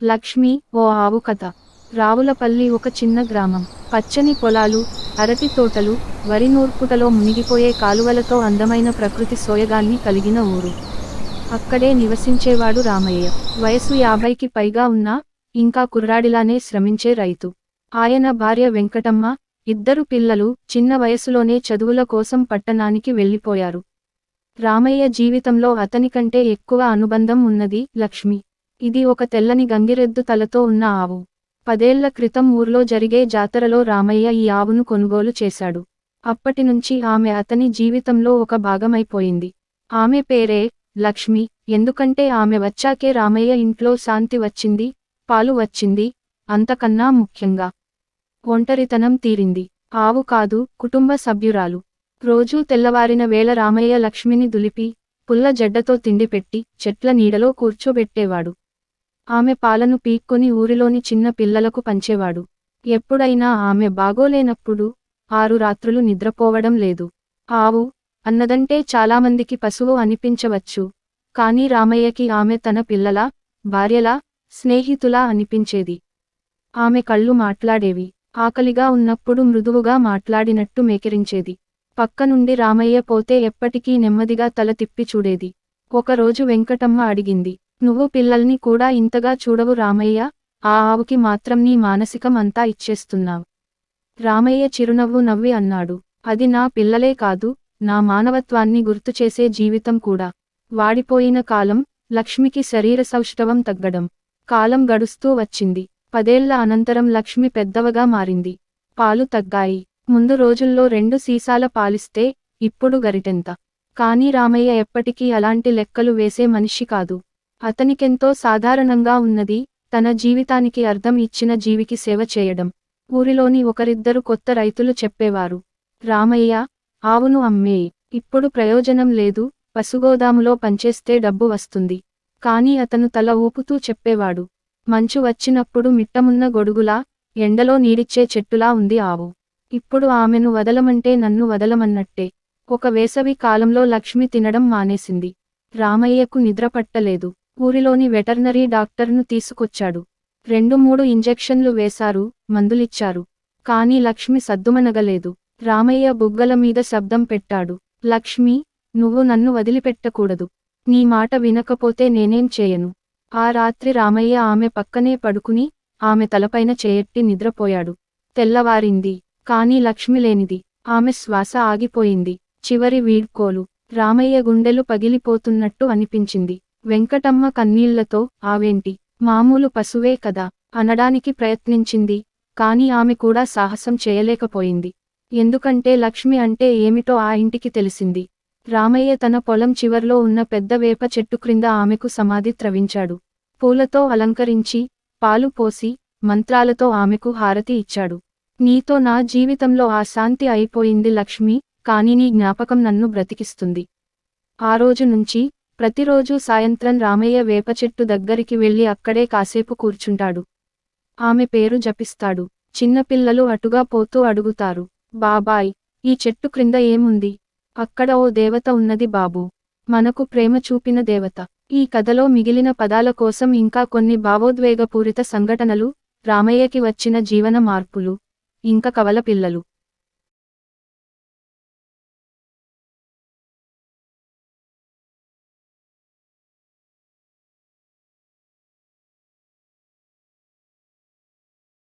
లక్ష్మి ఓ ఆవు కథ. రావులపల్లి ఒక చిన్న గ్రామం. పచ్చని పొలాలు, అరటి తోటలు, వరి నూర్పుటలో మునిగిపోయే కాలువలతో అందమైన ప్రకృతి సోయగాన్ని కలిగిన ఊరు. అక్కడే నివసించేవాడు రామయ్య. వయసు 50కి పైగా ఉన్నా ఇంకా కుర్రాడిలానే శ్రమించే రైతు. ఆయన భార్య వెంకటమ్మ, ఇద్దరు పిల్లలు చిన్న వయసులోనే చదువుల కోసం పట్టణానికి వెళ్ళిపోయారు. రామయ్య జీవితంలో అతనికంటే ఎక్కువ అనుబంధం ఉన్నది లక్ష్మి. ఇది ఒక తెల్లని గంగిరెద్దు తలతో ఉన్న ఆవు. 10 ఏళ్ల క్రితం ఊర్లో జరిగే జాతరలో రామయ్య ఈ ఆవును కొనుగోలు చేశాడు. అప్పటినుంచి ఆమె అతని జీవితంలో ఒక భాగమైపోయింది. ఆమె పేరే లక్ష్మి, ఎందుకంటే ఆమె వచ్చాకే రామయ్య ఇంట్లో శాంతి వచ్చింది, పాలు వచ్చింది, అంతకన్నా ముఖ్యంగా ఒంటరితనం తీరింది. ఆవు కాదు, కుటుంబ సభ్యురాలు. రోజూ తెల్లవారిన వేళ రామయ్య లక్ష్మిని దులిపి, పుల్ల జడ్డతో తిండి పెట్టి, చెట్ల నీడలో కూర్చోబెట్టేవాడు. ఆమె పాలను పీక్కొని ఊరిలోని చిన్న పిల్లలకు పంచేవాడు. ఎప్పుడైనా ఆమె బాగోలేనప్పుడు 6 రాత్రులు నిద్రపోవడం లేదు. ఆవు అన్నదంటే చాలామందికి పశువు అనిపించవచ్చు, కానీ రామయ్యకి ఆమె తన పిల్లలా, భార్యలా, స్నేహితులా అనిపించేది. ఆమె కళ్ళు మాట్లాడేవి. ఆకలిగా ఉన్నప్పుడు మృదువుగా మాట్లాడినట్టు మేకిరించేది. పక్కనుండి రామయ్య పోతే ఎప్పటికీ నెమ్మదిగా తల తిప్పి చూడేది. ఒకరోజు వెంకటమ్మ అడిగింది, "నువ్వు పిల్లల్ని కూడా ఇంతగా చూడవు రామయ్య, ఆ ఆవుకి మాత్రం నీ మానసికం అంతా ఇచ్చేస్తున్నావ్." రామయ్య చిరునవ్వు నవ్వి అన్నాడు, "అది నా పిల్లలే కాదు, నా మానవత్వాన్ని గుర్తుచేసే జీవితం కూడా." వాడిపోయిన కాలం, లక్ష్మికి శరీర సౌష్ఠవం తగ్గడం. కాలం గడుస్తూ వచ్చింది. 10 ఏళ్ల అనంతరం లక్ష్మి పెద్దవగా మారింది. పాలు తగ్గాయి. ముందు రోజుల్లో 2 సీసాల పాలిస్తే ఇప్పుడు గరిటెంత. కానీ రామయ్య ఎప్పటికీ అలాంటి లెక్కలు వేసే మనిషి కాదు. అతనికెంతో సాధారణంగా ఉన్నది, తన జీవితానికి అర్థం ఇచ్చిన జీవికి సేవ చేయడం. ఊరిలోని ఒకరిద్దరు కొత్త రైతులు చెప్పేవారు, "రామయ్య, ఆవును అమ్మేయ్, ఇప్పుడు ప్రయోజనం లేదు, పశుగోదాములో పనిచేస్తే డబ్బు వస్తుంది." కానీ అతను తల ఊపుతూ చెప్పేవాడు, "మంచు వచ్చినప్పుడు మిట్టమున్న గొడుగులా, ఎండలో నీడిచ్చే చెట్టులా ఉంది ఆవు. ఇప్పుడు ఆమెను వదలమంటే నన్ను వదలమన్నట్టే." ఒక వేసవి కాలంలో లక్ష్మి తినడం మానేసింది. రామయ్యకు నిద్ర పట్టలేదు. ఊరిలోని వెటర్నరీ డాక్టర్ను తీసుకొచ్చాడు. 2-3 ఇంజెక్షన్లు వేశారు, మందులిచ్చారు. కానీ లక్ష్మి సద్దుమణగలేదు. రామయ్య బుగ్గల మీద శబ్దం పెట్టాడు, "లక్ష్మి, నువ్వు నన్ను వదిలిపెట్టకూడదు. నీ మాట వినకపోతే నేనేం చేయను." ఆ రాత్రి రామయ్య ఆమె పక్కనే పడుకుని, ఆమె తలపైన చేయెట్టి నిద్రపోయాడు. తెల్లవారింది. కానీ లక్ష్మి లేనిది. ఆమె శ్వాస ఆగిపోయింది. చివరి వీడ్కోలు. రామయ్య గుండెలు పగిలిపోతున్నట్టు అనిపించింది. వెంకటమ్మ కన్నీళ్లతో, "ఆవేంటి, మామూలు పశువే కదా" అనడానికి ప్రయత్నించింది. కానీ ఆమె కూడా సాహసం చేయలేకపోయింది. ఎందుకంటే లక్ష్మి అంటే ఏమిటో ఆ ఇంటికి తెలిసింది. రామయ్య తన పొలం చివర్లో ఉన్న పెద్ద వేప చెట్టు క్రింద ఆమెకు సమాధి త్రవించాడు. పూలతో అలంకరించి, పాలు పోసి, మంత్రాలతో ఆమెకు హారతి ఇచ్చాడు. "నీతో నా జీవితంలో ఆ శాంతి అయిపోయింది లక్ష్మి, కానీ నీ జ్ఞాపకం నన్ను బ్రతికిస్తుంది." ఆ రోజు నుంచి ప్రతిరోజూ సాయంత్రం రామయ్య వేప చెట్టు దగ్గరికి వెళ్లి అక్కడే కాసేపు కూర్చుంటాడు. ఆమె పేరు జపిస్తాడు. చిన్నపిల్లలు అటుగా పోతూ అడుగుతారు, "బాబాయ్, ఈ చెట్టు క్రింద ఏముంది?" "అక్కడ ఓ దేవత ఉన్నది బాబూ. మనకు ప్రేమ చూపిన దేవత." ఈ కథలో మిగిలిన పదాల కోసం ఇంకా కొన్ని భావోద్వేగపూరిత సంఘటనలు, రామయ్యకి వచ్చిన జీవన మార్పులు, ఇంకా కవల పిల్లలు.